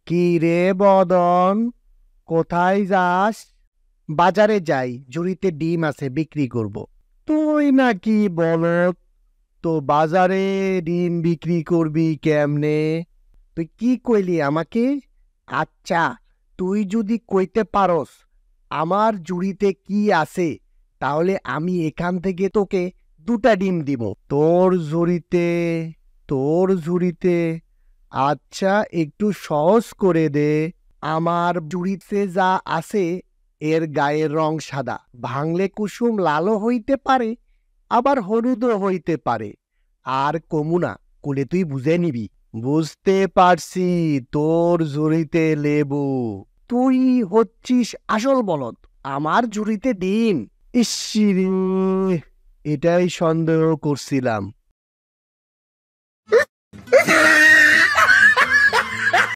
কি রে বদন, কোথায় যাস? বাজারে যাই, ঝুড়িতে ডিম আছে, বিক্রি করব। তুই নাকি বলত, তো বাজারে ডিম বিক্রি করবি কেমনে? তুই কি কইলি আমাকে? আচ্ছা, তুই যদি কইতে পারস আমার ঝুড়িতে কি আছে, তাহলে আমি এখান থেকে তোকে 2টা ডিম দিব। তোর ঝুড়িতে? আচ্ছা, একটু সহজ করে দে। আমার ঝুড়িতে যা আছে এর গায়ের রং সাদা, ভাঙলে কুসুম লালও হইতে পারে, আবার হলুদও হইতে পারে। আর কমুনা, কোলে তুই বুঝে নিবি। বুঝতে পারছি, তোর ঝুড়িতে লেবু। তুই হচ্ছিস আসল বলদ, আমার ঝুড়িতে ডিম। ইসিরে, এটাই সন্দেহ করছিলাম।